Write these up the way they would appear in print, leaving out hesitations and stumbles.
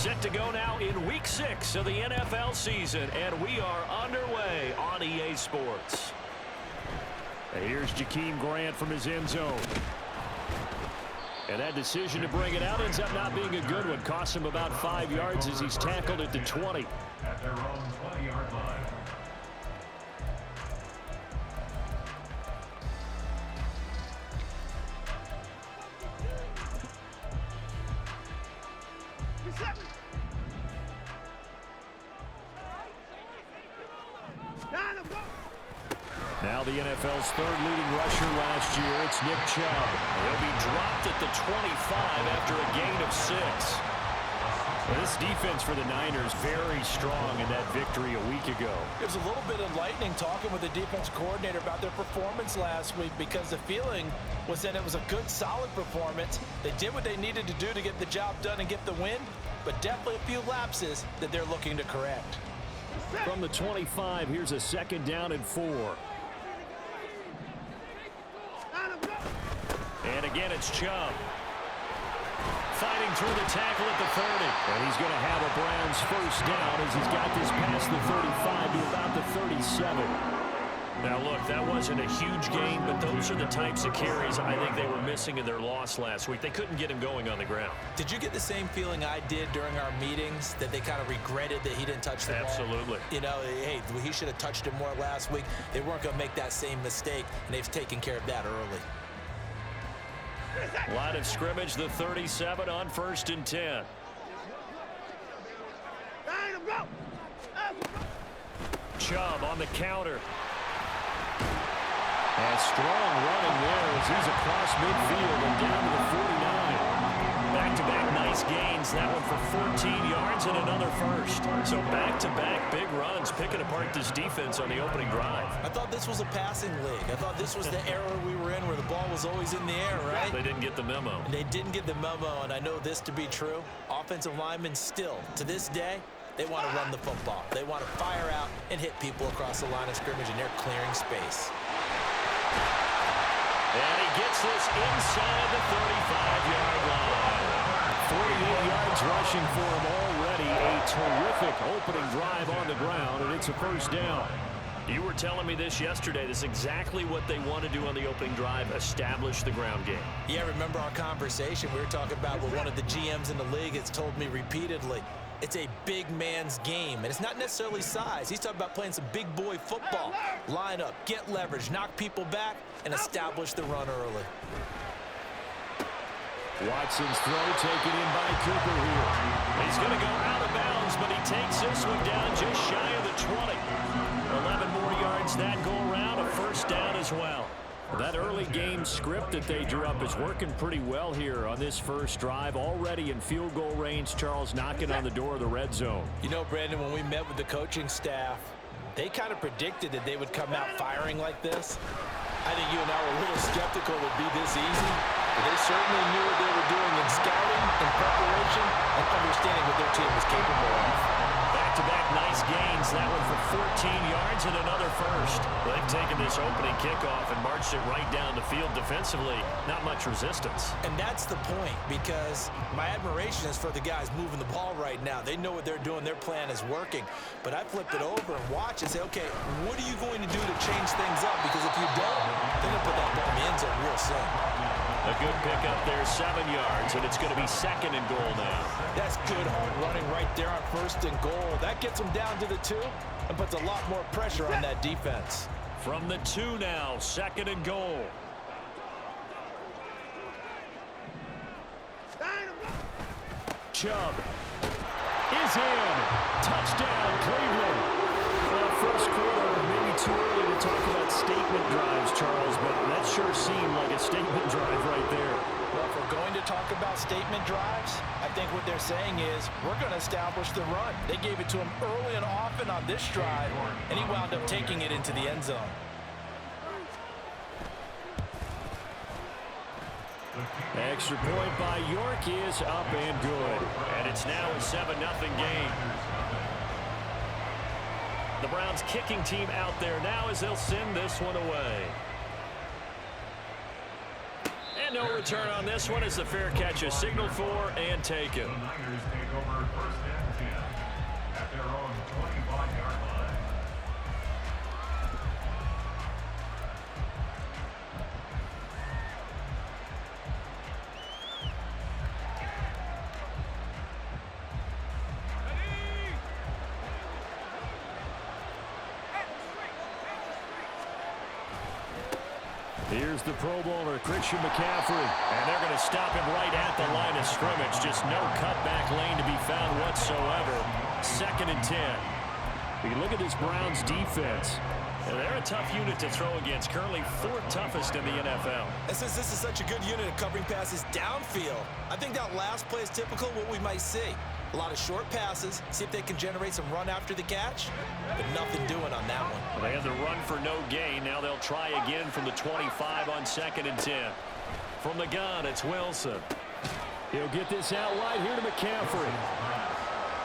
Set to go now in Week 6 of the NFL season, and we are underway on EA Sports. And here's Jakeem Grant from his end zone. And that decision to bring it out ends up not being a good one. Costs him about 5 yards as he's tackled at the 20. At their own 20-yard line. Now the NFL's third leading rusher last year, it's Nick Chubb. He'll be dropped at the 25 after a gain of 6. Well, this defense for the Niners very strong in that victory a week ago. It was a little bit enlightening talking with the defense coordinator about their performance last week, because the feeling was that it was a good, solid performance. They did what they needed to do to get the job done and get the win, but definitely a few lapses that they're looking to correct. From the 25, here's a 2nd down and 4. And again, it's Chubb. Fighting through the tackle at the 30. And he's going to have a Browns first down as he's got this past the 35 to about the 37. Now, look, that wasn't a huge gain, but those are the types of carries I think they were missing in their loss last week. They couldn't get him going on the ground. Did you get the same feeling I did during our meetings, that they kind of regretted that he didn't touch the ball? Absolutely. You know, hey, he should have touched it more last week. They weren't going to make that same mistake, and they've taken care of that early. Line of scrimmage, the 37 on 1st and 10. Chubb on the counter. And strong running there as he's across midfield and down to the 49. Back-to-back nice gains. That one for 14 yards and another first. So back-to-back big runs, picking apart this defense on the opening drive. I thought this was a passing league. I thought this was the era we were in where the ball was always in the air, right? They didn't get the memo. They didn't get the memo, and I know this to be true. Offensive linemen still, to this day, they want to run the football. They want to fire out and hit people across the line of scrimmage, and they're clearing space. And he gets this inside the 35-yard line. 48 yards rushing for him already. A terrific opening drive on the ground, and it's a first down. You were telling me this yesterday. This is exactly what they want to do on the opening drive, establish the ground game. Yeah, remember our conversation? We were talking about what one of the GMs in the league has told me repeatedly. It's a big man's game, and it's not necessarily size. He's talking about playing some big boy football. Line up, get leverage, knock people back, and establish the run early. Watson's throw taken in by Cooper here. He's going to go out of bounds, but he takes this one down just shy of the 20. 11 more yards that go around, a first down as well. That early game script that they drew up is working pretty well here on this first drive. Already in field goal range, Charles knocking on the door of the red zone. You know, Brandon, when we met with the coaching staff, they kind of predicted that they would come out firing like this. I think you and I were a little skeptical it would be this easy, but they certainly knew what they were doing in scouting, in preparation, and understanding what their team was capable of. Back-to-back nice gains. That one for 14 yards and another first. They've taken this opening kickoff and marched it right down the field defensively. Not much resistance. And that's the point, because my admiration is for the guys moving the ball right now. They know what they're doing. Their plan is working. But I flip it over and watch and say, okay, what are you going to do to change things up? Because if you don't, they're going to put that ball in the end zone real soon. A good pickup there, 7 yards, and it's going to be 2nd and goal now. That's good hard running right there on 1st and goal. That gets them down to the 2 and puts a lot more pressure on that defense. From the 2 now, 2nd and goal. Chubb is in. Touchdown, Cleveland. Well, first quarter, maybe too early to talk about statement drives, Charles, but that sure seemed like a statement drive right there. Well, if we're going to talk about statement drives, I think what they're saying is we're going to establish the run. They gave it to him early and often on this drive, and he wound up taking it into the end zone. Extra point by York is up and good. And it's now a 7-0 game. The Browns kicking team out there now as they'll send this one away. And no return on this one as the fair catch is signaled for and taken. The Niners take over 1st and 10 at their own 25-yard line. Here's the Pro Bowler, Christian McCaffrey. And they're going to stop him right at the line of scrimmage. Just no cutback lane to be found whatsoever. 2nd and 10. You look at this Browns defense. And they're a tough unit to throw against. Currently 4th toughest in the NFL. And since this is such a good unit of covering passes downfield, I think that last play is typical of what we might see. A lot of short passes, see if they can generate some run after the catch, but nothing doing on that one. Well, they had the run for no gain. Now they'll try again from the 25 on 2nd and 10. From the gun, it's Wilson. He'll get this out wide here to McCaffrey.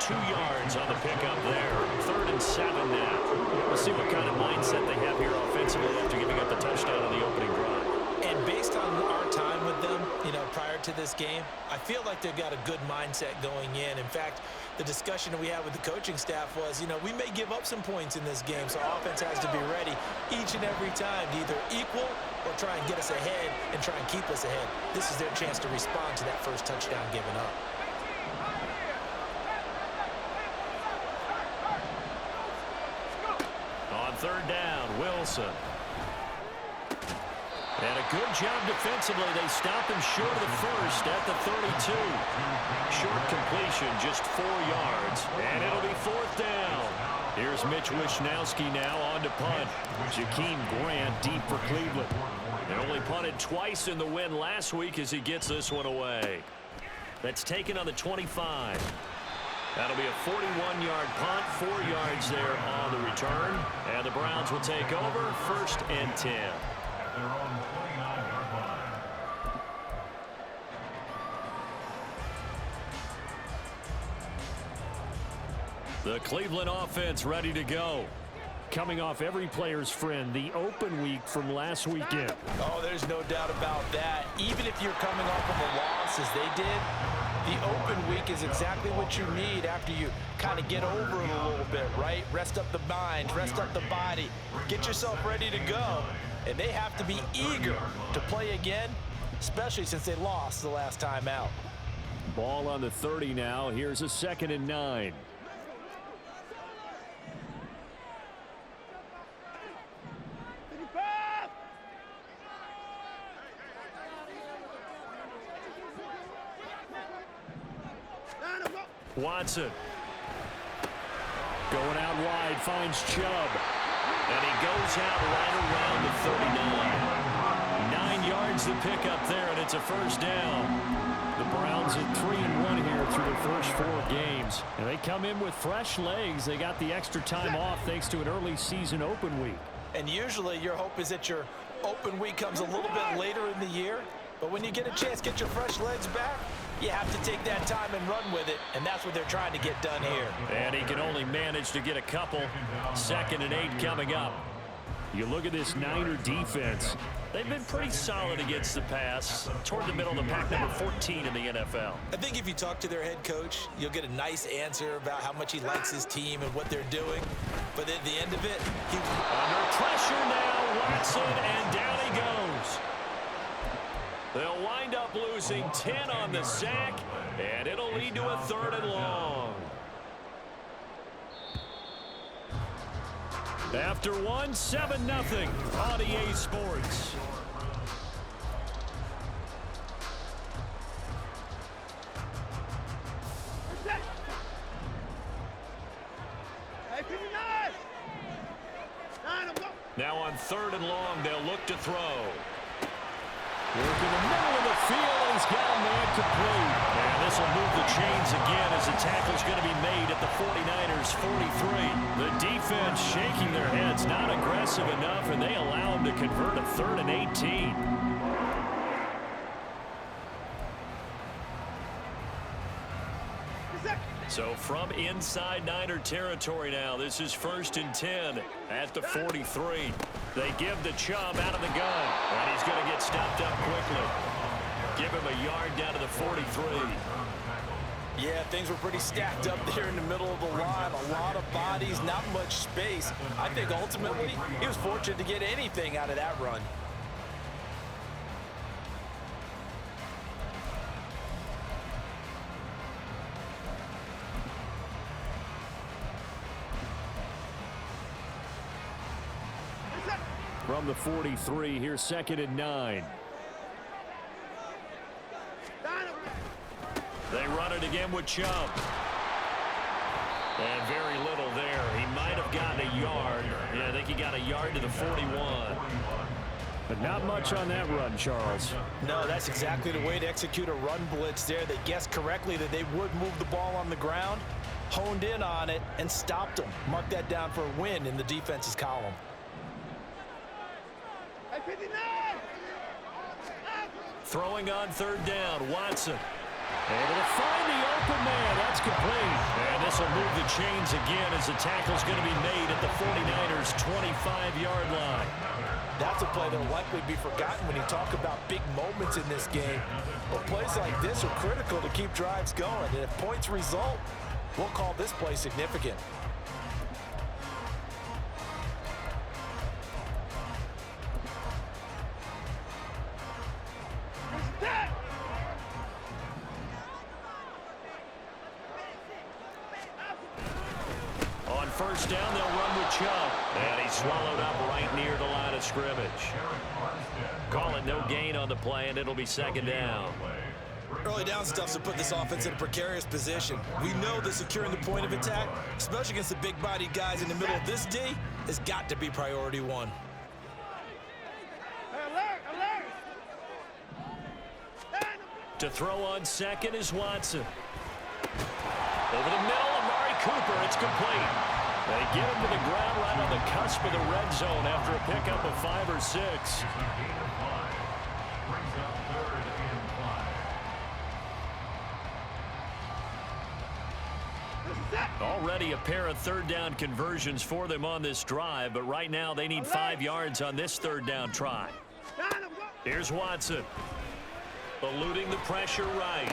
2 yards on the pickup there. 3rd and 7 now. We'll see what kind of mindset they have here offensively after giving up the touchdown on the opening drive. And based on our time with them, prior to this game, I feel like they've got a good mindset going in. In fact, the discussion that we had with the coaching staff was, we may give up some points in this game, so offense has to be ready each and every time to either equal or try and get us ahead and try and keep us ahead. This is their chance to respond to that first touchdown given up. On 3rd down, Wilson. And a good job defensively. They stop him short of the first at the 32. Short completion, just 4 yards. And it'll be 4th down. Here's Mitch Wishnowski now on to punt. Jakeem Grant deep for Cleveland. They only punted twice in the win last week as he gets this one away. That's taken on the 25. That'll be a 41-yard punt, 4 yards there on the return. And the Browns will take over 1st and 10. At their own 29-yard line. The Cleveland offense ready to go. Coming off every player's friend, the open week from last weekend. Oh, there's no doubt about that. Even if you're coming off of a loss as they did, the open week is exactly what you need after you kind of get over it a little bit, right? Rest up the mind, rest up the body, get yourself ready to go. And they have to be eager to play again, especially since they lost the last time out. Ball on the 30 now. Here's a 2nd and 9. Watson. Going out wide, finds Chubb. And he goes out right around the 39. 9 yards to pick up there, and it's a 1st down. The Browns at 3-1 here through their first 4 games. And they come in with fresh legs. They got the extra time off thanks to an early season open week. And usually your hope is that your open week comes a little bit later in the year. But when you get a chance to get your fresh legs back, you have to take that time and run with it, and that's what they're trying to get done here. And he can only manage to get a couple. 2nd and 8 coming up. You look at this Niner defense. They've been pretty solid against the pass. Toward the middle of the pack, number 14 in the NFL. I think if you talk to their head coach, you'll get a nice answer about how much he likes his team and what they're doing. But at the end of it, under pressure now, Watson, and down he goes. They'll wind up losing 10 on the sack, and it'll lead to a 3rd and long. After 1, 7-0 on EA Sports. Now on 3rd and long, they'll look to throw. Work in the middle of the field, and he's got a man complete. And this will move the chains again as the tackle's going to be made at the 49ers 43. The defense shaking their heads, not aggressive enough, and they allow him to convert a 3rd and 18. So from inside Niner territory now, this is 1st and 10 at the 43. They give the Chubb out of the gun, and he's going to get stopped up quickly. Give him a yard down to the 43. Yeah, things were pretty stacked up there in the middle of the line. A lot of bodies, not much space. I think ultimately he was fortunate to get anything out of that run. From the 43, here's 2nd and 9. They run it again with Chubb. And very little there. He might have gotten a yard. Yeah, I think he got a yard to the 41. But not much on that run, Charles. No, that's exactly the way to execute a run blitz there. They guessed correctly that they would move the ball on the ground, honed in on it, and stopped them. Mark that down for a win in the defense's column. Throwing on 3rd down, Watson. Able to find the open man. That's complete. And this will move the chains again as the tackle's going to be made at the 49ers' 25-yard line. That's a play that will likely be forgotten when you talk about big moments in this game. But plays like this are critical to keep drives going. And if points result, we'll call this play significant. On 1st down, they'll run with Chubb. And he's swallowed up right near the line of scrimmage. Call it no gain on the play, and it'll be 2nd down. Early down stuffs to put this offense in a precarious position. We know that securing the point of attack, especially against the big-bodied guys in the middle of this D, has got to be priority one. To throw on 2nd is Watson. Over the middle, Amari Cooper. It's complete. They get him to the ground right on the cusp of the red zone after a pickup of 5 or 6. Already a pair of 3rd down conversions for them on this drive, but right now they need 5 yards on this 3rd down try. Here's Watson. Eluding the pressure right.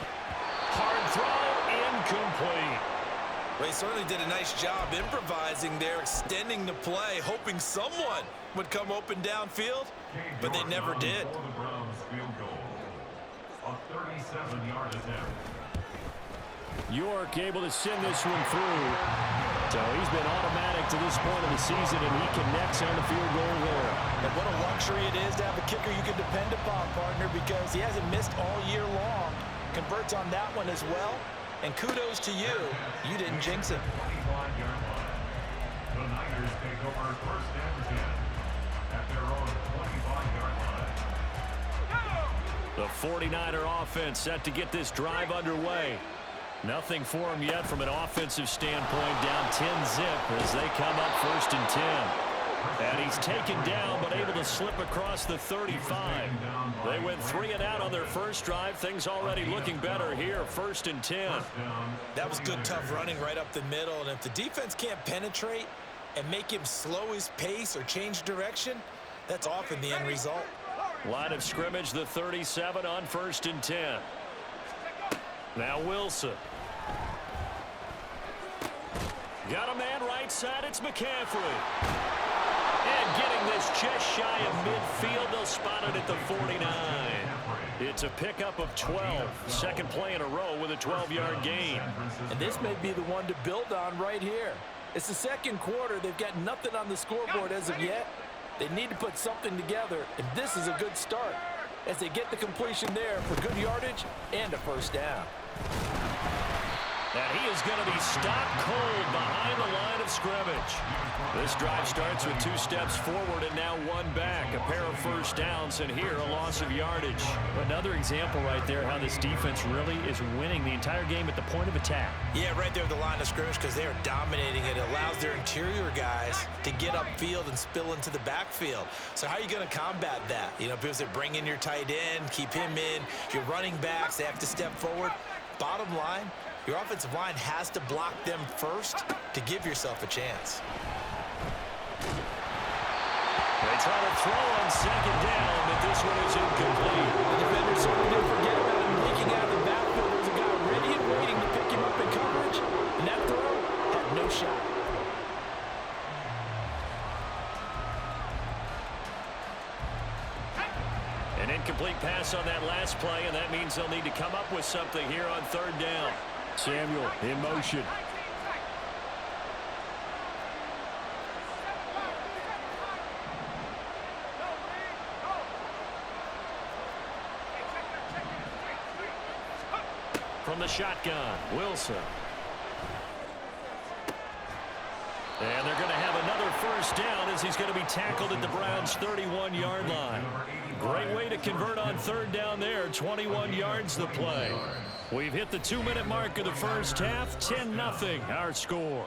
Hard throw, incomplete. Well, he certainly did a nice job improvising there, extending the play, hoping someone would come open downfield, but they never did. York able to send this one through. So he's been automatic to this point of the season, and he connects on the field goal there. And what a luxury it is to have a kicker you can depend upon, partner, because he hasn't missed all year long. Converts on that one as well. And kudos to you. You didn't jinx him. The Niners take over 1st and 10 at their own 25-yard line. The 49er offense set to get this drive underway. Nothing for him yet from an offensive standpoint, down 10-zip as they come up 1st and 10. And he's taken down but able to slip across the 35. They went 3 and out on their first drive. Things already looking better here, 1st and 10. That was good, tough running right up the middle. And if the defense can't penetrate and make him slow his pace or change direction, that's often the end result. Line of scrimmage, the 37 on 1st and 10. Now Wilson. Got a man right side, it's McCaffrey. And getting this just shy of midfield, they'll spot it at the 49. It's a pickup of 12. Second play in a row with a 12-yard gain. And this may be the one to build on right here. It's the 2nd quarter. They've got nothing on the scoreboard as of yet. They need to put something together, and this is a good start as they get the completion there for good yardage and a 1st down. And he is going to be stopped cold behind the line of scrimmage. This drive starts with 2 steps forward and now 1 back. A pair of 1st downs, and here a loss of yardage. Another example right there how this defense really is winning the entire game at the point of attack. Yeah, right there at the line of scrimmage because they are dominating it. It allows their interior guys to get upfield and spill into the backfield. So how are you going to combat that? You know, because they bring in your tight end, keep him in. Your running backs, they have to step forward. Bottom line, your offensive line has to block them first to give yourself a chance. They try to throw on 2nd down, but this one is incomplete. The defenders certainly didn't forget shot. An incomplete pass on that last play, and that means they'll need to come up with something here on third down. Samuel in motion. From the shotgun, Wilson. And they're going to have another first down as he's going to be tackled at the Browns' 31-yard line. Great way to convert on third down there. 21 yards the play. We've hit the 2-minute mark of the first half. 10-0 our score.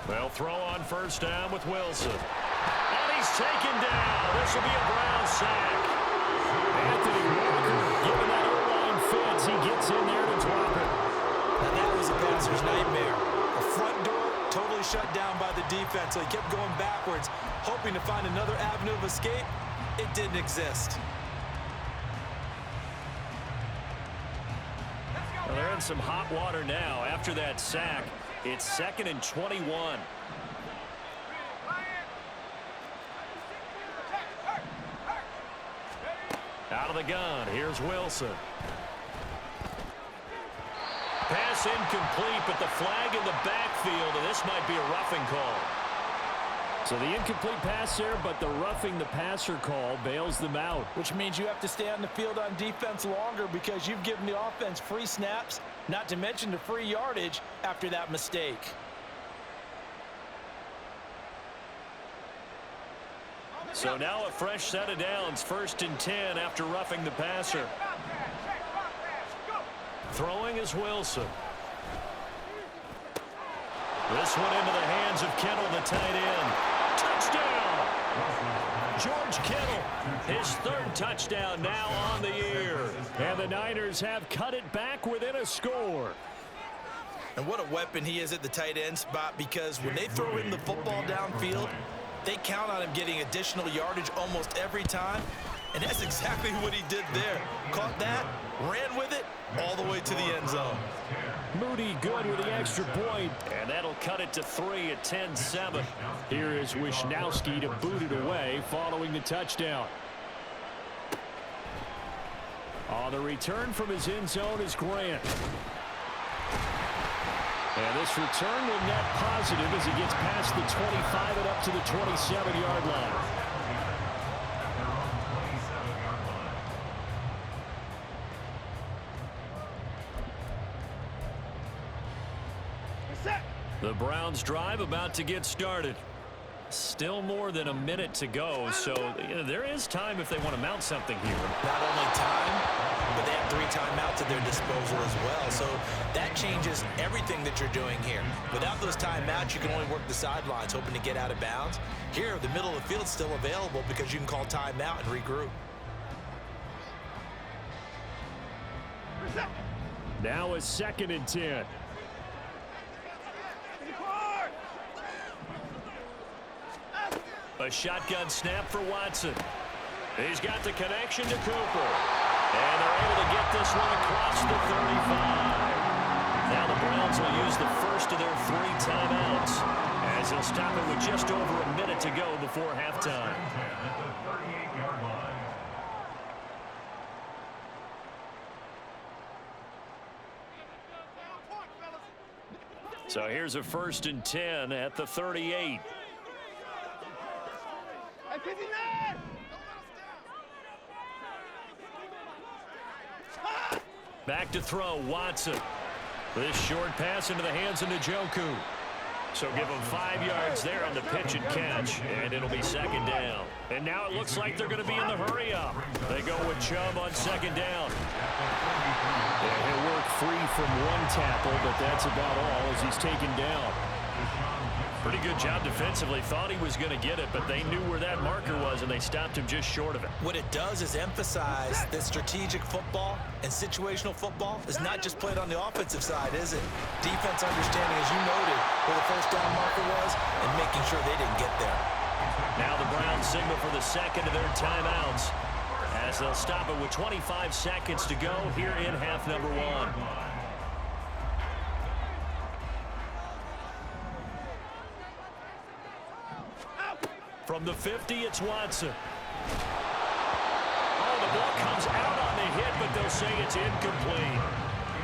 They'll throw on first down with Wilson. And he's taken down. This will be a Brown sack. Anthony Walker giving that O-line fits. He gets in there to drop it. And that was a passer's nightmare. The front door totally shut down by the defense, so he kept going backwards, hoping to find another avenue of escape. It didn't exist. Well, they're in some hot water now after that sack. It's 2nd and 21. Out of the gun, here's Wilson. Pass incomplete, but the flag in the backfield, and this might be a roughing call. So the incomplete pass there, but the roughing the passer call bails them out. Which means you have to stay on the field on defense longer because you've given the offense free snaps, not to mention the free yardage after that mistake. So now a fresh set of downs, 1st and 10 after roughing the passer. Throwing is Wilson. This one into the hands of Kittle, the tight end. Touchdown! George Kittle, his 3rd touchdown now on the year. And the Niners have cut it back within a score. And what a weapon he is at the tight end spot, because when they throw him the football downfield, they count on him getting additional yardage almost every time. And that's exactly what he did there. Caught that, ran with it, all the way to the end zone. Moody good with the extra point. And that'll cut it to 3 at 10-7. Here is Wisnowski to boot it away following the touchdown. On the return from his end zone is Grant. And this return will net positive as he gets past the 25 and up to the 27-yard line. The Browns drive about to get started. Still more than a minute to go, so there is time if they want to mount something here. Not only time, but they have 3 timeouts at their disposal as well. So that changes everything that you're doing here. Without those timeouts, you can only work the sidelines, hoping to get out of bounds. Here, the middle of the field's still available because you can call timeout and regroup. Now a 2nd and 10. A shotgun snap for Watson. He's got the connection to Cooper. And they're able to get this one across the 35. Now the Browns will use the first of their 3 timeouts as they'll stop it with just over a minute to go before halftime. So here's a 1st and 10 at the 38. Back to throw, Watson. This short pass into the hands of Njoku. So give them 5 yards there on the pitch and catch, and it'll be 2nd down. And now it looks like they're going to be in the hurry-up. They go with Chubb on 2nd down. Yeah, he'll work free from 1 tackle, but that's about all as he's taken down. Pretty good job defensively. Thought he was going to get it, but they knew where that marker was, and they stopped him just short of it. What it does is emphasize that strategic football and situational football is not just played on the offensive side, is it? Defense understanding, as you noted, where the first down marker was and making sure they didn't get there. Now the Browns signal for the second of their timeouts as they'll stop it with 25 seconds to go here in half number one. From the 50, it's Watson. Oh, the ball comes out on the hit, but they'll say it's incomplete.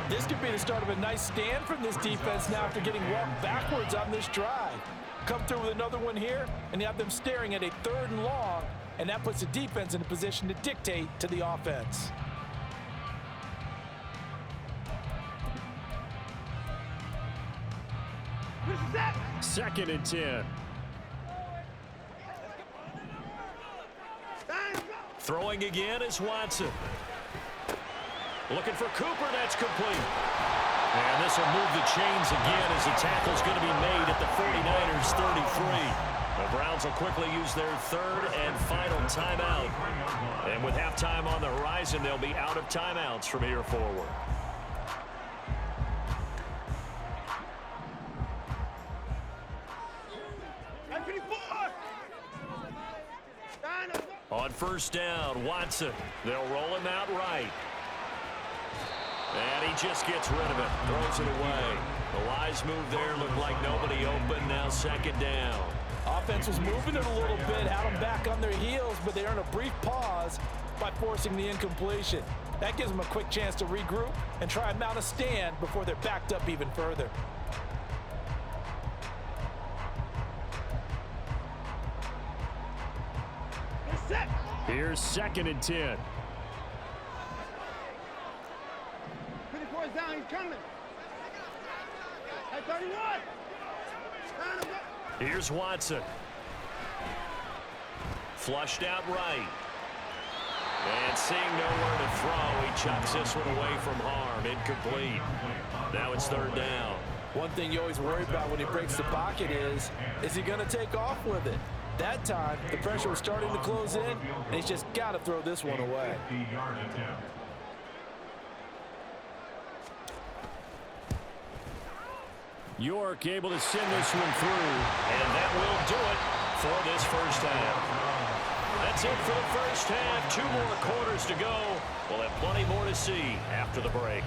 This could be the start of a nice stand from this defense now after getting walked backwards on this drive. Come through with another one here, and you have them staring at a 3rd and long, and that puts the defense in a position to dictate to the offense. Second and 10. Throwing again is Watson. Looking for Cooper, that's complete. And this will move the chains again as the tackle's going to be made at the 49ers 33. The Browns will quickly use their 3rd and final timeout. And with halftime on the horizon, they'll be out of timeouts from here forward. On first down, Watson. They'll roll him out right. And he just gets rid of it. Throws it away. The wise move there. Looked like nobody open. Now second down. Offense was moving it a little bit, had them back on their heels, but they earned a brief pause by forcing the incompletion. That gives them a quick chance to regroup and try and mount a stand before they're backed up even further. Here's second and 10. 24 is down, he's coming. At 31. Here's Watson. Flushed out right. And seeing nowhere to throw, he chucks this one away from harm. Incomplete. Now it's 3rd down. One thing you always worry about when he breaks the pocket is he going to take off with it? That time, the pressure was starting to close in, and he's just got to throw this one away. York able to send this one through, and that will do it for this first half. That's it for the first half. 2 more quarters to go. We'll have plenty more to see after the break.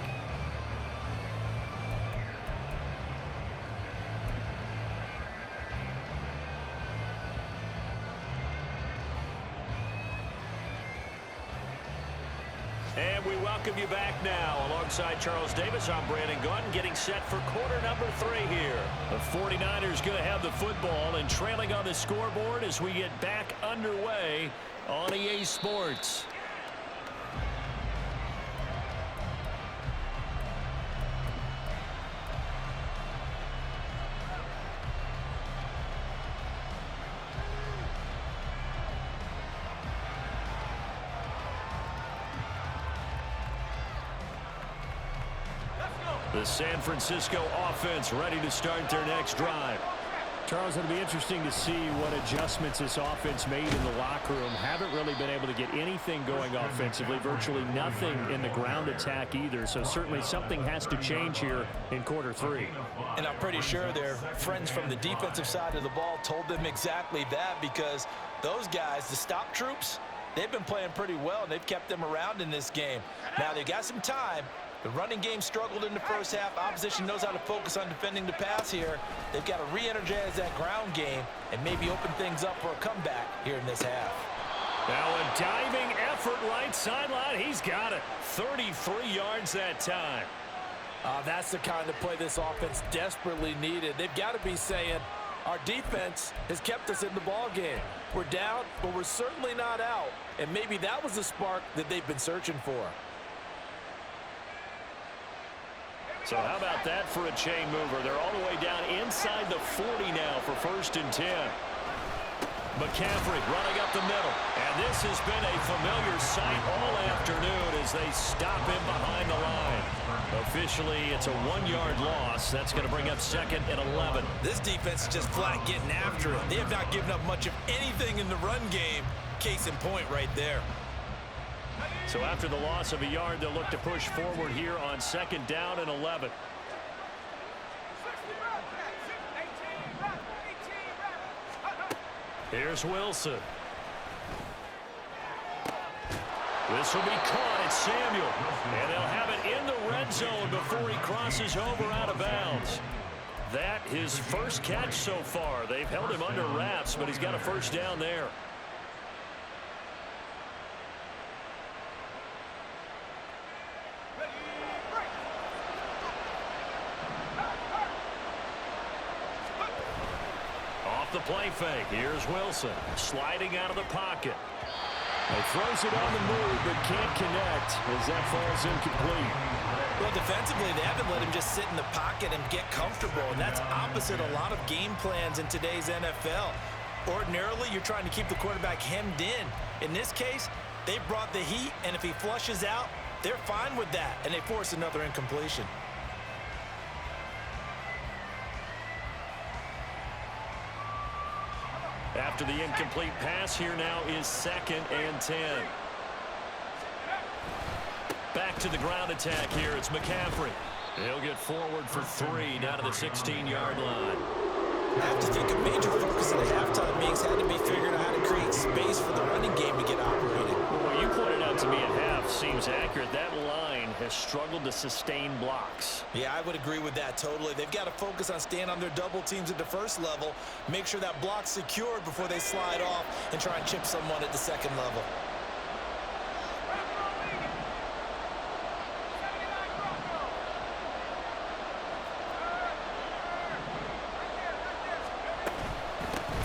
And we welcome you back now. Alongside Charles Davis, I'm Brandon Gautin, getting set for quarter number 3 here. The 49ers going to have the football and trailing on the scoreboard as we get back underway on EA Sports. The San Francisco offense ready to start their next drive. Charles, it'll be interesting to see what adjustments this offense made in the locker room. Haven't really been able to get anything going offensively, virtually nothing in the ground attack either. So certainly something has to change here in quarter 3. And I'm pretty sure their friends from the defensive side of the ball told them exactly that, because those guys, the stop troops, they've been playing pretty well, and they've kept them around in this game. Now they've got some time. The running game struggled in the first half. Opposition knows how to focus on defending the pass here. They've got to re-energize that ground game and maybe open things up for a comeback here in this half. Now a diving effort right sideline. He's got it. 33 yards that time. That's the kind of play this offense desperately needed. They've got to be saying, our defense has kept us in the ball game. We're down, but we're certainly not out. And maybe that was the spark that they've been searching for. So how about that for a chain mover? They're all the way down inside the 40 now for 1st and 10. McCaffrey running up the middle. And this has been a familiar sight all afternoon as they stop him behind the line. Officially, it's a 1-yard loss. That's going to bring up 2nd and 11. This defense is just flat getting after it. They have not given up much of anything in the run game. Case in point right there. So after the loss of a yard, they'll look to push forward here on 2nd down and 11. Here's Wilson. This will be caught. It's Samuel. And they'll have it in the red zone before he crosses over out of bounds. That his first catch so far. They've held him under wraps, but he's got a first down there. The play fake. Here's Wilson sliding out of the pocket. He throws it on the move but can't connect as that falls incomplete. Well, defensively, they haven't let him just sit in the pocket and get comfortable, and that's opposite a lot of game plans in today's NFL. Ordinarily, you're trying to keep the quarterback hemmed in. In this case, they brought the heat, and if he flushes out, they're fine with that, and they force another incompletion. After the incomplete pass, here now is 2nd and 10. Back to the ground attack here. It's McCaffrey. He'll get forward for 3 down to the 16-yard line. I have to think a major focus at halftime means had to be figuring out how to create space for the running game to get operated. Well, what you pointed out to me at half seems accurate. That line has struggled to sustain blocks. Yeah, I would agree with that totally. They've got to focus on staying on their double teams at the first level, make sure that block's secured before they slide off and try and chip someone at the second level.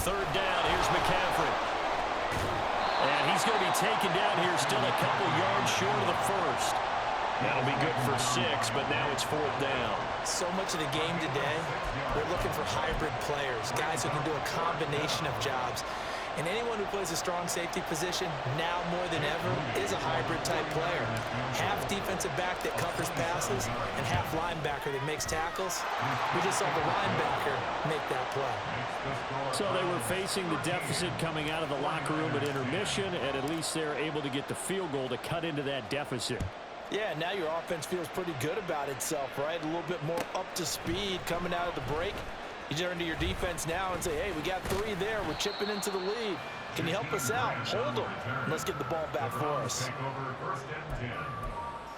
Third down, here's McCaffrey. And he's going to be taken down here, still a couple yards short of the first. That'll be good for 6, but now it's 4th down. So much of the game today, we're looking for hybrid players, guys who can do a combination of jobs. And anyone who plays a strong safety position, now more than ever, is a hybrid-type player. Half defensive back that covers passes and half linebacker that makes tackles. We just saw the linebacker make that play. So they were facing the deficit coming out of the locker room at intermission, and at least they're able to get the field goal to cut into that deficit. Yeah, now your offense feels pretty good about itself, right? A little bit more up to speed coming out of the break. You turn to your defense now and say, hey, we got 3 there. We're chipping into the lead. Can you help us out? Hold them. Let's get the ball back for us. Take over 1st and 10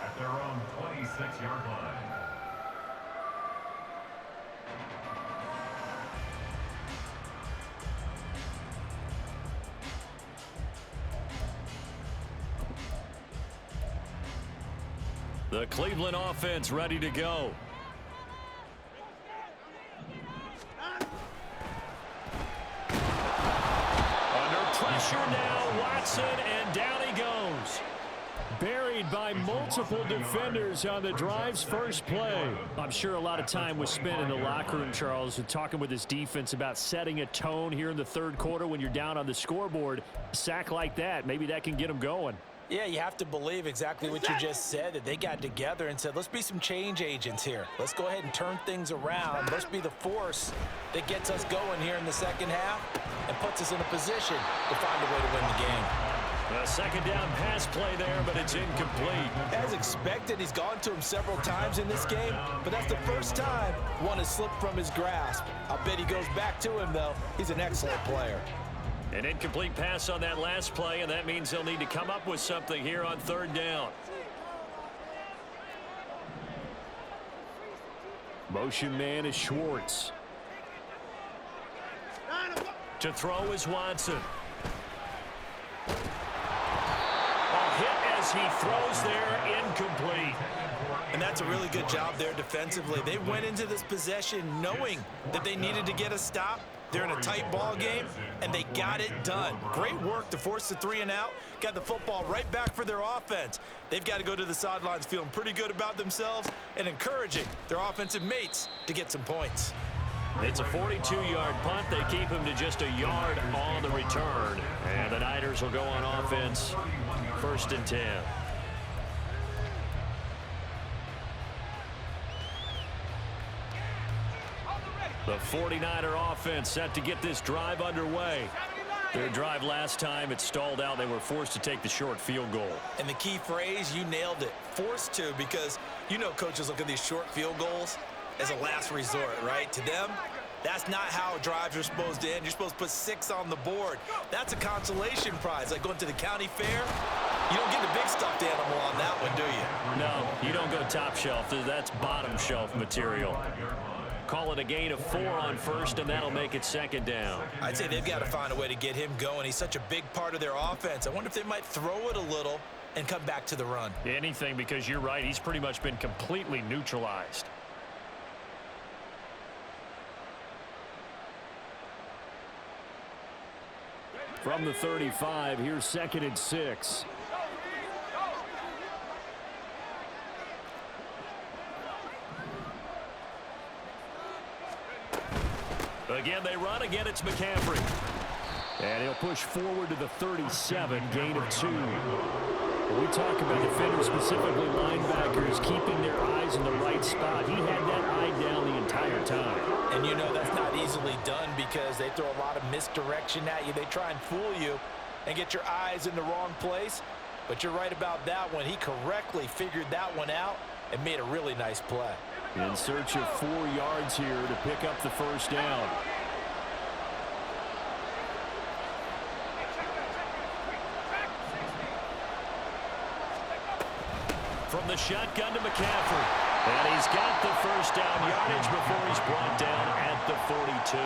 at their own 26-yard line. The Cleveland offense ready to go. Pressure now, Watson, and down he goes. Buried by multiple defenders on the drive's first play. I'm sure a lot of time was spent in the locker room, Charles, and talking with his defense about setting a tone here in the third quarter when you're down on the scoreboard. A sack like that, maybe that can get them going. Yeah, you have to believe exactly what you just said, that they got together and said, let's be some change agents here. Let's go ahead and turn things around. Let's be the force that gets us going here in the second half and puts us in a position to find a way to win the game. A 2nd down pass play there, but it's incomplete. As expected, he's gone to him several times in this game, but that's the first time one has slipped from his grasp. I'll bet he goes back to him, though. He's an excellent player. An incomplete pass on that last play, and that means they'll need to come up with something here on 3rd down. Motion man is Schwartz. To throw is Watson. A hit as he throws there, incomplete. And that's a really good job there defensively. They went into this possession knowing that they needed to get a stop. They're in a tight ball game, and they got it done. Great work to force the 3 and out. Got the football right back for their offense. They've got to go to the sidelines feeling pretty good about themselves and encouraging their offensive mates to get some points. It's a 42-yard punt. They keep him to just a yard on the return. And the Niners will go on offense, 1st and 10. The 49er offense set to get this drive underway. Their drive last time, it stalled out. They were forced to take the short field goal. And the key phrase, you nailed it, forced to, because you know coaches look at these short field goals as a last resort, right? To them, that's not how drives are supposed to end. You're supposed to put 6 on the board. That's a consolation prize, like going to the county fair. You don't get the big stuffed animal on that one, do you? No, you don't go top shelf. That's bottom shelf material. Call it a gain of 4 on 1st, and that'll make it 2nd down. I'd say they've got to find a way to get him going. He's such a big part of their offense. I wonder if they might throw it a little and come back to the run. Anything, because you're right. He's pretty much been completely neutralized. From the 35, here's 2nd and 6. Again, they run. Again, it's McCaffrey. And he'll push forward to the 37, gain of 2. When we talk about defenders, specifically linebackers, keeping their eyes in the right spot, he had that eye down the entire time. And you know that's not easily done because they throw a lot of misdirection at you. They try and fool you and get your eyes in the wrong place. But you're right about that one. He correctly figured that one out and made a really nice play. In search of 4 yards here to pick up the 1st down. From the shotgun to McCaffrey. And he's got the 1st down yardage before he's brought down at the 42.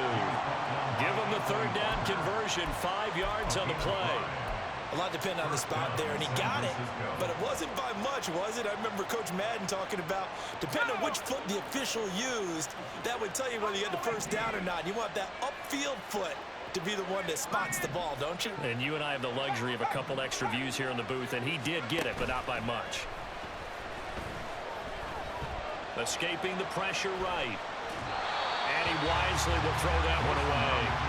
Give him the 3rd down conversion, 5 yards on the play. A lot depended on the spot there, and he got it, but it wasn't by much, was it? I remember Coach Madden talking about, depending on which foot the official used, that would tell you whether you had the 1st down or not. You want that upfield foot to be the one that spots the ball, don't you? And you and I have the luxury of a couple extra views here in the booth, and he did get it, but not by much. Escaping the pressure right. And he wisely will throw that one away.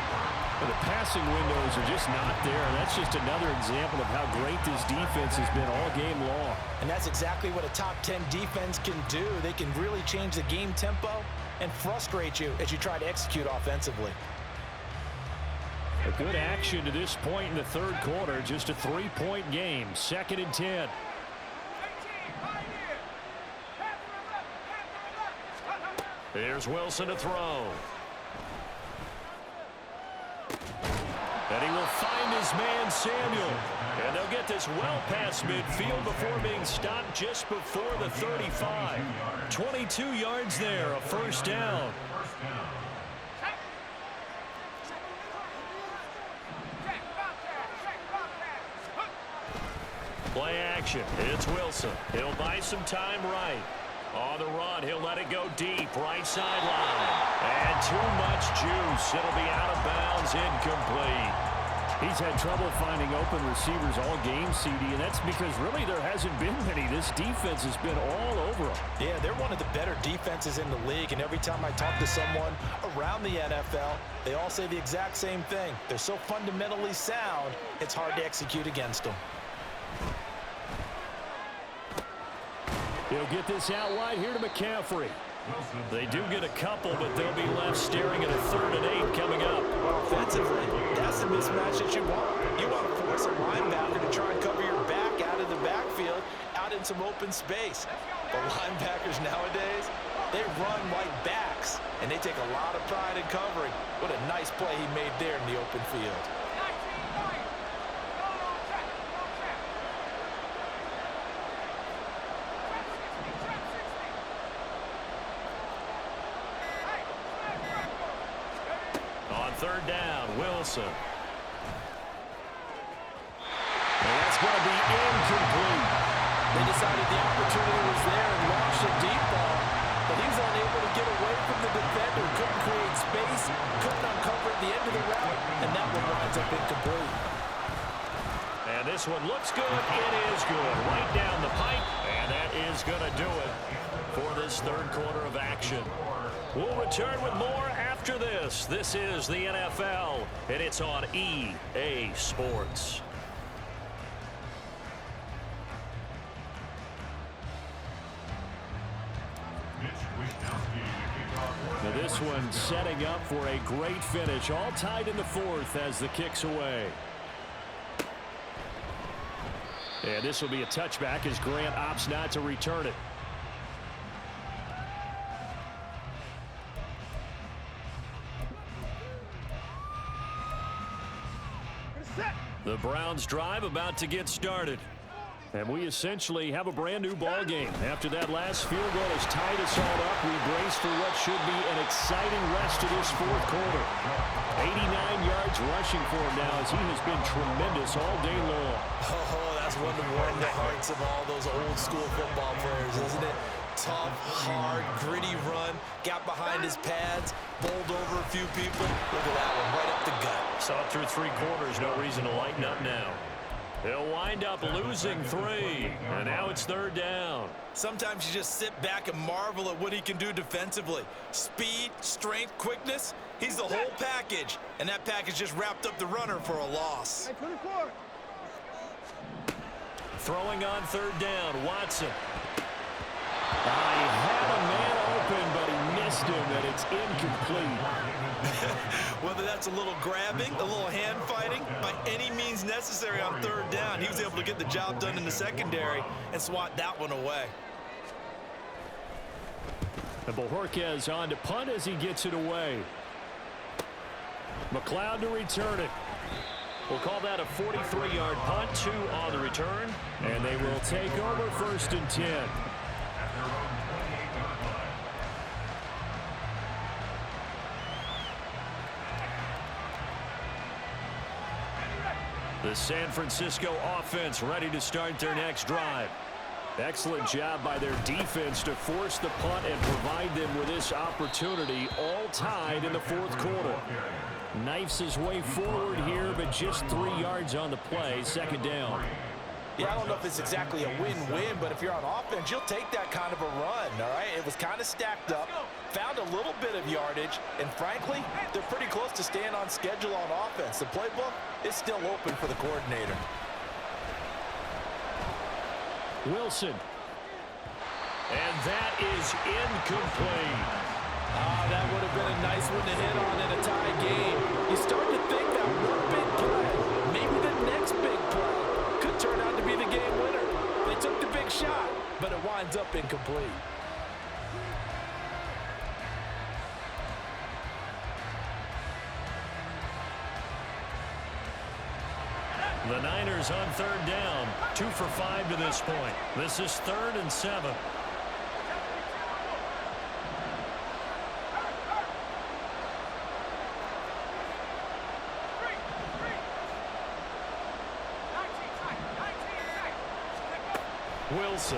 Well, the passing windows are just not there. That's just another example of how great this defense has been all game long. And that's exactly what a top 10 defense can do. They can really change the game tempo and frustrate you as you try to execute offensively. A good action to this point in the 3rd quarter. Just a 3-point game. 2nd and 10. Here's Wilson to throw. And he will find his man, Samuel. And they'll get this well past midfield before being stopped just before the 35. 22 yards there, a 1st down. Play action. It's Wilson. He'll buy some time right. On the run, he'll let it go deep, right sideline. And too much juice. It'll be out of bounds, incomplete. He's had trouble finding open receivers all game, CD, and that's because really there hasn't been many. This defense has been all over them. Yeah, they're one of the better defenses in the league, and every time I talk to someone around the NFL, they all say the exact same thing. They're so fundamentally sound, it's hard to execute against them. He'll get this out wide here to McCaffrey. They do get a couple, but they'll be left staring at a 3rd and 8 coming up. Offensively, that's the mismatch that you want. You want to force a linebacker to try and cover your back out of the backfield, out in some open space. But linebackers nowadays, they run like backs, and they take a lot of pride in covering. What a nice play he made there in the open field. On 3rd down, Wilson. And that's going to be incomplete. They decided the opportunity was there and launched a deep ball, but he was unable to get away from the defender, couldn't create space, couldn't uncover at the end of the route, and that one winds up incomplete. And this one looks good. It is good. Right down the pipe, and that is going to do it for this 3rd quarter of action. We'll return with more after after this. This is the NFL, and it's on EA Sports. Now this one setting up for a great finish. All tied in the fourth as the kick's away. And this will be a touchback as Grant opts not to return it. The Browns drive about to get started. And we essentially have a brand new ball game. After that last field goal has tied us all up, we brace for what should be an exciting rest of this fourth quarter. 89 yards rushing for him now as he has been tremendous all day long. Oh, that's one to warm the hearts of all those old school football players, isn't it? Tough, hard, gritty run, got behind his pads, bowled over a few people. Look at that one, right up the gut. Saw it through 3 quarters, no reason to lighten up now. He'll wind up losing 3, and now it's 3rd down. Sometimes you just sit back and marvel at what he can do defensively. Speed, strength, quickness, he's the whole package, and that package just wrapped up the runner for a loss. Hey, 24. Throwing on 3rd down, Watson. He had a man open, but he missed him, and it's incomplete. Whether that's a little grabbing, a little hand fighting, by any means necessary on 3rd down, he was able to get the job done in the secondary and swat that one away. And Bojorquez on to punt as he gets it away. McLeod to return it. We'll call that a 43-yard punt, 2 on the return, and they will take over 1st and 10. The San Francisco offense ready to start their next drive. Excellent job by their defense to force the punt and provide them with this opportunity, all tied in the 4th quarter. Knifes his way forward here, but just 3 yards on the play, 2nd down. Yeah, I don't know if it's exactly a win-win, but if you're on offense, you'll take that kind of a run, all right? It was kind of stacked up, found a little bit of yardage, and frankly, they're pretty close to staying on schedule on offense. The playbook is still open for the coordinator. Wilson. And that is incomplete. That would have been a nice one to hit on in a tie game. You start to think that one big play, maybe the next big play, could turn out to be the game winner. They took the big shot, but it winds up incomplete. The Niners on 3rd down, 2 for 5 to this point. This is 3rd and 7. Wilson.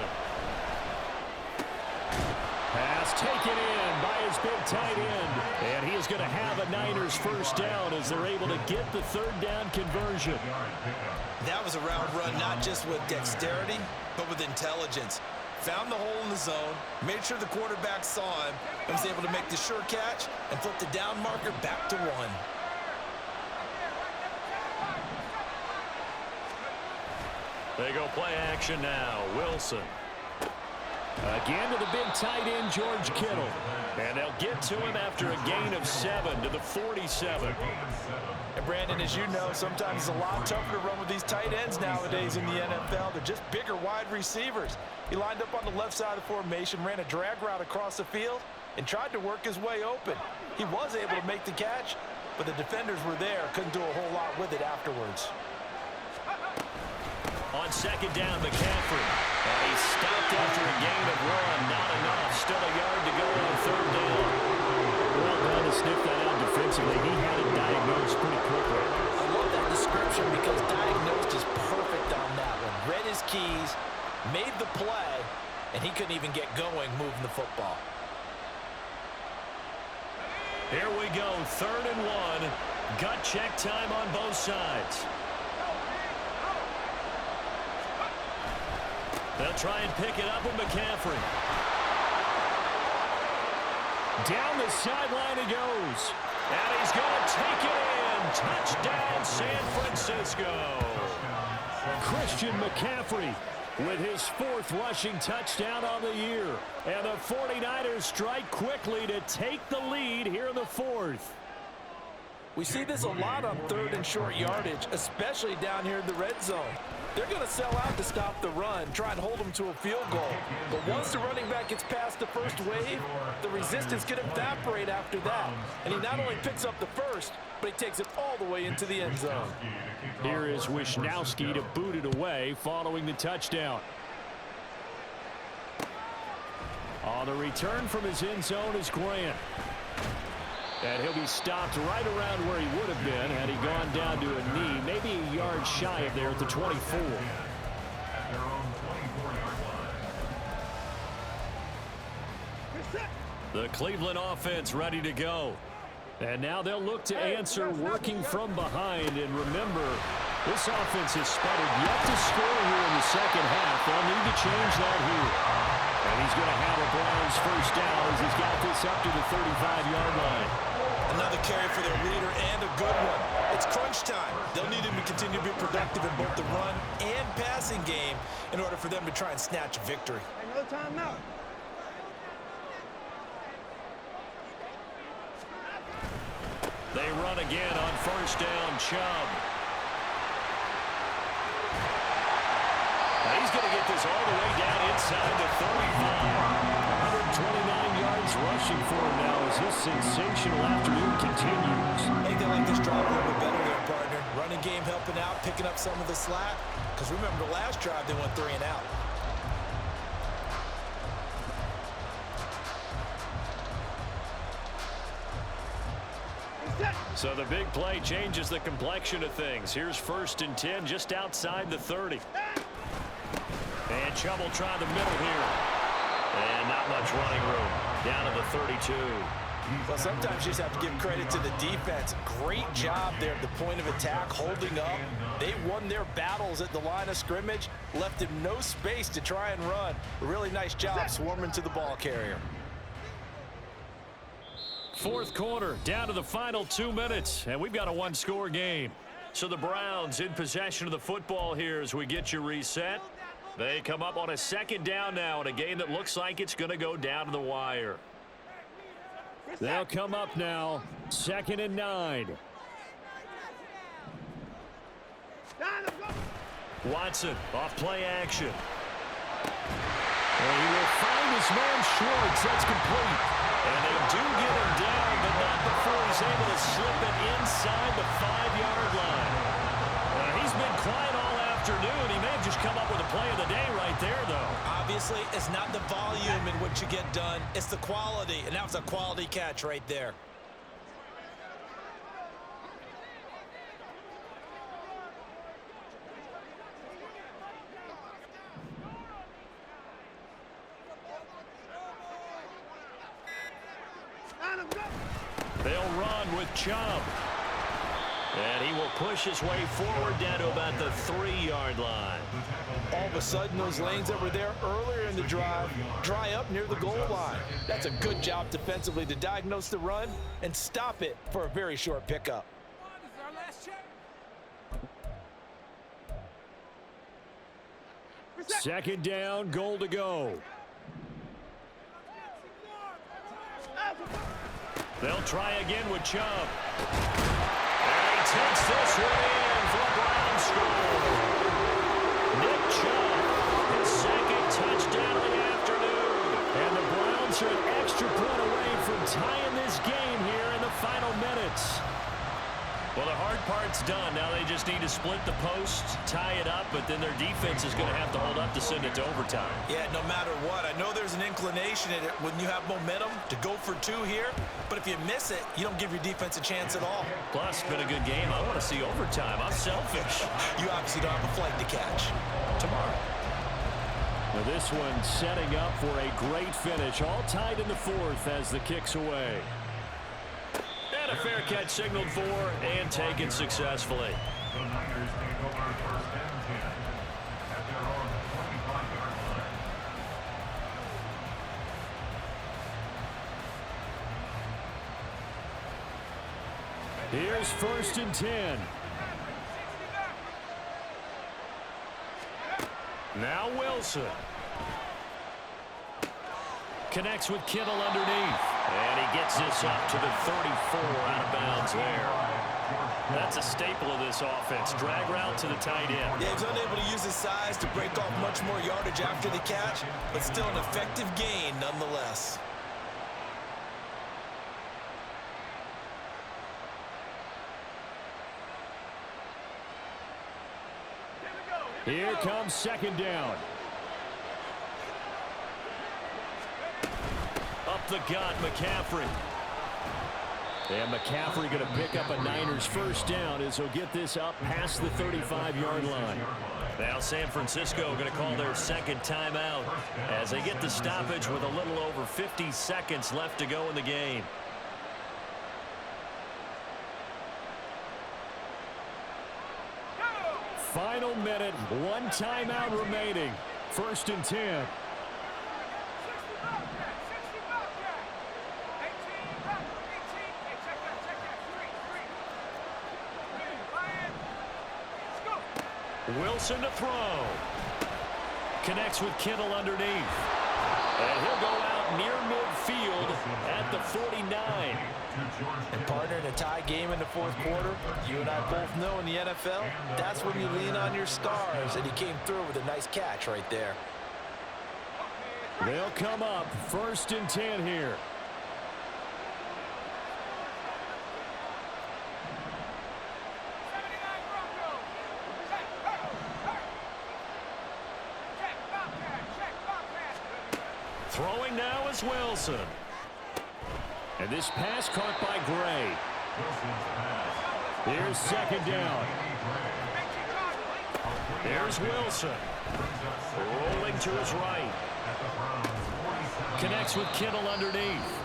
Pass taken in by his big tight end. And he is going to have a Niners 1st down as they're able to get the 3rd down conversion. That was a route run not just with dexterity, but with intelligence. Found the hole in the zone, made sure the quarterback saw him, and was able to make the sure catch and flip the down marker back to 1. They go play action now. Wilson. Again to the big tight end, George Kittle. And they'll get to him after a gain of 7 to the 47. And Brandon, as you know, sometimes it's a lot tougher to run with these tight ends nowadays in the NFL. They're just bigger wide receivers. He lined up on the left side of the formation, ran a drag route across the field, and tried to work his way open. He was able to make the catch, but the defenders were there, couldn't do a whole lot with it afterwards. On 2nd down, McCaffrey. And he stopped after a gain of 1. Not enough. Still a yard to go on 3rd down. Well done to sniff that out defensively. He had it diagnosed pretty quickly. I love that description because diagnosed is perfect on that one. Read his keys, made the play, and he couldn't even get going moving the football. Here we go. 3rd and 1. Gut check time on both sides. They'll try and pick it up with McCaffrey. Down the sideline he goes. And he's going to take it in. Touchdown, San Francisco. Christian McCaffrey with his 4th rushing touchdown on the year. And the 49ers strike quickly to take the lead here in the 4th. We see this a lot on 3rd and short yardage, especially down here in the red zone. They're going to sell out to stop the run, try and hold them to a field goal. But once the running back gets past the first wave, the resistance can evaporate after that. And he not only picks up the first, but he takes it all the way into the end zone. Here is Wisnowski to boot it away following the touchdown. On the return from his end zone is Grant. And he'll be stopped right around where he would have been had he gone down to a knee, maybe a yard shy of there at the 24. At their own 24-yard line. The Cleveland offense ready to go. And now they'll look to answer working from behind. And remember, this offense has sputtered yet to score here in the second half. They'll need to change that here. And he's going to have a Browns first down as he's got this up to the 35-yard line. Another carry for their leader and a good one. It's crunch time. They'll need him to continue to be productive in both the run and passing game in order for them to try and snatch a victory. Another timeout. They run again on first down. Chubb. Now he's going to get this all the way down inside the 35. 129 yards rushing for him now as his sensational afternoon continues. I think they like this drive a little bit better there, partner. Running game helping out, picking up some of the slack. Because remember, the last drive they went 3 and out. So the big play changes the complexion of things. Here's 1st and 10 just outside the 30. And Chubb will try the middle here. And not much running room. Down to the 32. Well, sometimes you just have to give credit to the defense. Great job there at the point of attack, holding up. They won their battles at the line of scrimmage, left him no space to try and run. A really nice job swarming to the ball carrier. 4th quarter, down to the final 2 minutes, and we've got a 1-score game. So the Browns in possession of the football here as we get you reset. They come up on a 2nd down now in a game that looks like it's going to go down to the wire. They'll come up now, 2nd and 9. Watson off play action. And he will find his man Schwartz. That's complete. And they do get him down, but not before he's able to slip it inside the 5-yard line. He's been quiet all afternoon. He may have just come up with a play of the day right there, though. Obviously, it's not the volume in which you get done. It's the quality, and that was a quality catch right there. They'll run with Chubb. And he will push his way forward down to about the 3-yard line. All of a sudden, those lanes that were there earlier in the drive dry up near the goal line. That's a good job defensively to diagnose the run and stop it for a very short pickup. Second down, goal to go. They'll try again with Chubb. And he takes this one in for a Browns score. Nick Chubb, his 2nd touchdown of the afternoon. And the Browns are an extra point away from tying this game here in the final minutes. Well, the hard part's done. Now they just need to split the post, tie it up, but then their defense is going to have to hold up to send it to overtime. Yeah, no matter what. I know there's an inclination in it when you have momentum to go for 2 here, but if you miss it, you don't give your defense a chance at all. Plus, it's been a good game. I want to see overtime. I'm selfish. You obviously don't have a flight to catch. Tomorrow. Now this one setting up for a great finish. All tied in the 4th as the kick's away. And a fair catch signaled for and taken successfully. The Niners take over 1st and 10 at their own 25-yard line. Here's 1st and 10. Now Wilson. Connects with Kittle underneath. And he gets this up to the 34 out of bounds there. That's a staple of this offense. Drag route to the tight end. Yeah, he's unable to use his size to break off much more yardage after the catch, but still an effective gain nonetheless. Here comes 2nd down. Up the gut, McCaffrey. And McCaffrey going to pick up a Niners 1st down as he'll get this up past the 35-yard line. Now San Francisco going to call their 2nd timeout as they get the stoppage with a little over 50 seconds left to go in the game. Final minute, 1 timeout remaining. 1st and 10. Wilson to throw. Connects with Kittle underneath. And he'll go out near midfield at the 49. And partner, in a tie game in the 4th quarter, you and I both know in the NFL, that's when you lean on your stars, and he came through with a nice catch right there. They'll come up 1st and 10 here. Throwing now is Wilson. And this pass caught by Gray. Here's 2nd down. There's Wilson. Rolling to his right. Connects with Kittle underneath.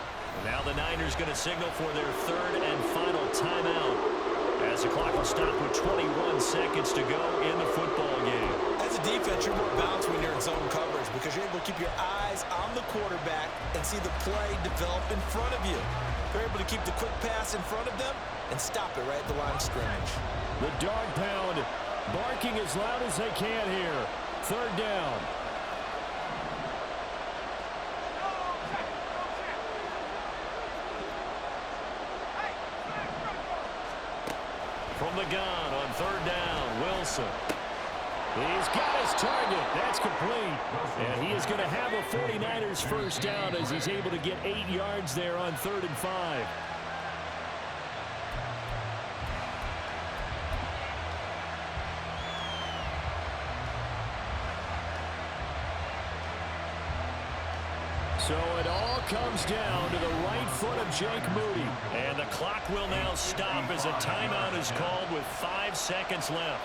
Now the Niners going to signal for their 3rd and final timeout as the clock will stop with 21 seconds to go in the football game. As a defense, you're more balanced when you're in zone coverage because you're able to keep your eyes on the quarterback and see the play develop in front of you. They're able to keep the quick pass in front of them and stop it right at the line of scrimmage. The dog pound barking as loud as they can here. 3rd down. From the gun on 3rd down, Wilson. He's got his target. That's complete. And he is going to have a 49ers 1st down as he's able to get 8 yards there on 3rd and 5. So it all comes down to the right foot of Jake Moody. And the clock will now stop as a timeout is called with 5 seconds left.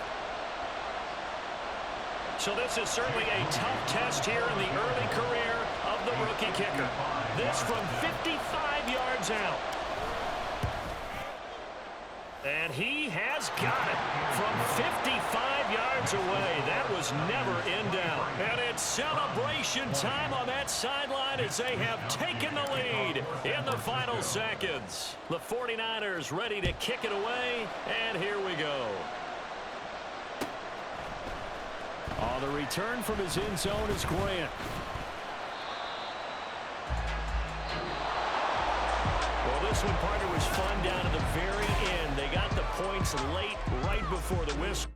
So this is certainly a tough test here in the early career of the rookie kicker. This from 55 yards out. And he has got it from 55 yards away. That was never in doubt. And it's celebration time on that sideline as they have taken the lead in the final seconds. The 49ers ready to kick it away, and here we go. On the return from his end zone is Grant. Well, this one, partner, was fun down to the very end. They got the points late, right before the whistle.